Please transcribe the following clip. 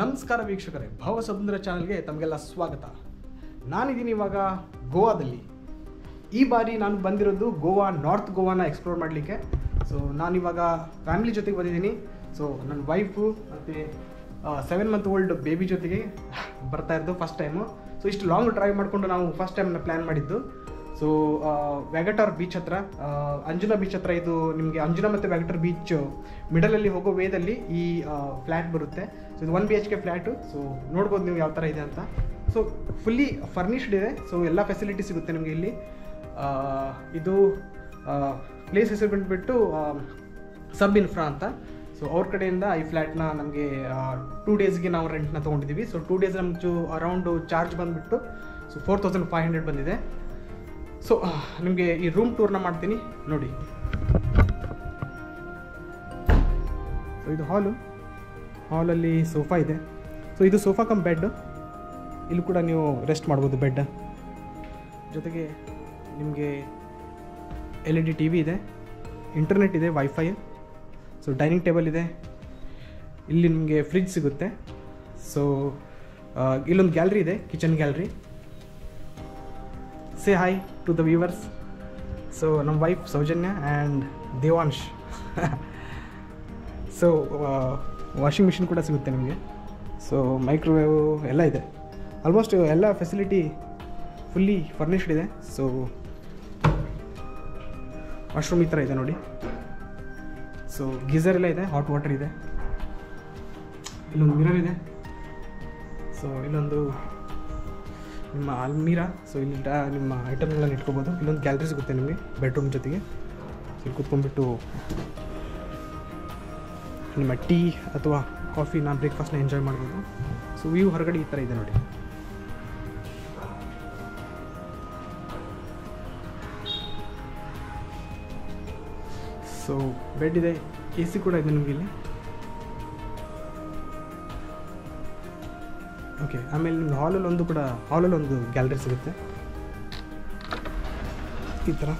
ನಮಸ್ಕಾರ ವೀಕ್ಷಕರೇ, ಭಾವಸಮುದ್ರ ಚಾನಲ್ಗೆ ತಮಗೆಲ್ಲ ಸ್ವಾಗತ. ನಾನಿದ್ದೀನಿ ಇವಾಗ ಗೋವಾದಲ್ಲಿ. ಈ ಬಾರಿ ನಾನು ಬಂದಿರೋದು ನಾರ್ತ್ ಗೋವಾನ ಎಕ್ಸ್ಪ್ಲೋರ್ ಮಾಡಲಿಕ್ಕೆ. ಸೊ ನಾನಿವಾಗ ಫ್ಯಾಮಿಲಿ ಜೊತೆಗೆ ಬಂದಿದ್ದೀನಿ. ಸೊ ನನ್ನ ವೈಫು ಮತ್ತು 7 ಮಂತ್ ಓಲ್ಡ್ ಬೇಬಿ ಜೊತೆಗೆ ಬರ್ತಾ ಇರೋದು ಫಸ್ಟ್ ಟೈಮು. ಸೊ ಇಷ್ಟು ಲಾಂಗ್ ಡ್ರೈವ್ ಮಾಡಿಕೊಂಡು ನಾವು ಫಸ್ಟ್ ಟೈಮ್ನ ಪ್ಲ್ಯಾನ್ ಮಾಡಿದ್ದು. ಸೊ ವ್ಯಾಗಟಾರ್ ಬೀಚ್ ಹತ್ರ, ಅಂಜುನಾ ಬೀಚ್ ಹತ್ರ. ಇದು ನಿಮಗೆ ಅಂಜುನಾ ಮತ್ತು ವ್ಯಾಗಟಾರ್ ಬೀಚ್ ಮಿಡಲಲ್ಲಿ ಹೋಗೋ ವೇದಲ್ಲಿ ಈ ಫ್ಲ್ಯಾಟ್ ಬರುತ್ತೆ. ಸೊ ಇದು 1 BHK ಫ್ಲ್ಯಾಟು. ಸೊ ನೋಡ್ಬೋದು ನೀವು ಯಾವ ಥರ ಇದೆ ಅಂತ. ಸೊ ಫುಲ್ಲಿ ಫರ್ನಿಷ್ಡ್ ಇದೆ. ಸೊ ಎಲ್ಲ ಫೆಸಿಲಿಟಿ ಸಿಗುತ್ತೆ ನಿಮಗೆ ಇಲ್ಲಿ. ಇದು ಪ್ಲೇಸ್ ಹೆಸರು ಬಂದುಬಿಟ್ಟು ಸಬ್ ಇನ್ಫ್ರಾ ಅಂತ. ಸೊ ಅವ್ರ ಕಡೆಯಿಂದ ಈ ಫ್ಲ್ಯಾಟ್ನ ನಮಗೆ 2 ಡೇಸ್ಗೆ ನಾವು ರೆಂಟ್ನ ತೊಗೊಂಡಿದ್ದೀವಿ. ಸೊ 2 ಡೇಸ್ ನಮ್ಮದು ಅರೌಂಡು ಚಾರ್ಜ್ ಬಂದುಬಿಟ್ಟು 4500 ಬಂದಿದೆ. ಸೊ ನಿಮಗೆ ಈ ರೂಮ್ ಟೂರ್ನ ಮಾಡ್ತೀನಿ ನೋಡಿ. ಸೊ ಇದು ಹಾಲಲ್ಲಿ ಸೋಫಾ ಇದೆ. ಸೊ ಇದು ಸೋಫಾ ಕಮ್ ಬೆಡ್. ಇಲ್ಲಿ ಕೂಡ ನೀವು ರೆಸ್ಟ್ ಮಾಡ್ಬೋದು ಬೆಡ್ ಜೊತೆಗೆ. ನಿಮಗೆ LED TV ಇದೆ, ಇಂಟರ್ನೆಟ್ ಇದೆ, ವೈಫೈ. ಸೊ ಡೈನಿಂಗ್ ಟೇಬಲ್ ಇದೆ. ಇಲ್ಲಿ ನಿಮಗೆ ಫ್ರಿಜ್ ಸಿಗುತ್ತೆ. ಸೊ ಇಲ್ಲೊಂದು ಗ್ಯಾಲರಿ ಇದೆ, kitchen gallery. Say hi to the viewers. So ನಮ್ಮ wife Soujanya and Devansh. So washing machine ಕೂಡ ಸಿಗುತ್ತೆ ನಿಮಗೆ. ಸೊ ಮೈಕ್ರೋವೇವ್ ಎಲ್ಲ ಇದೆ. ಆಲ್ಮೋಸ್ಟ್ ಎಲ್ಲ ಫೆಸಿಲಿಟಿ ಫುಲ್ಲಿ ಫರ್ನಿಷ್ಡ್ ಇದೆ. ಸೊ ವಾಶ್ರೂಮ್ ಈ ಥರ ಇದೆ ನೋಡಿ. ಸೊ ಗೀಸರ್ ಎಲ್ಲ ಇದೆ, ಹಾಟ್ ವಾಟರ್ ಇದೆ. ಇಲ್ಲೊಂದು ಮಿರರ್ ಇದೆ. ಸೊ ಇಲ್ಲೊಂದು ನಿಮ್ಮ ಅಲ್ಮೀರಾ. ಸೊ ಇಲ್ಲಿ ನಿಮ್ಮ ಐಟಮ್ನೆಲ್ಲ ಇಟ್ಕೋಬೋದು. ಇಲ್ಲೊಂದು ಗ್ಯಾಲರಿ ಸಿಗುತ್ತೆ ನಿಮಗೆ ಬೆಡ್ರೂಮ್ ಜೊತೆಗೆ. ಸೊ ಇಲ್ಲಿ ಕೂತ್ಕೊಂಡ್ಬಿಟ್ಟು ನಿಮ್ಮ ಟೀ ಅಥವಾ ಕಾಫಿನ, ಬ್ರೇಕ್ಫಾಸ್ಟ್ನ ಎಂಜಾಯ್ ಮಾಡ್ಬೋದು. ಸೊ ವ್ಯೂ ಹೊರಗಡೆ ಈ ಥರ ಇದೆ ನೋಡಿ. ಸೊ ಬೆಡ್ ಇದೆ, AC ಕೂಡ ಇದೆ ನಿಮಗೆ ಇಲ್ಲಿ. ಓಕೆ, ಆಮೇಲೆ ನಿಮ್ಗೆ ಹಾಲಲ್ಲಿ ಒಂದು ಗ್ಯಾಲರಿ ಸಿಗುತ್ತೆ ಈ ಥರ.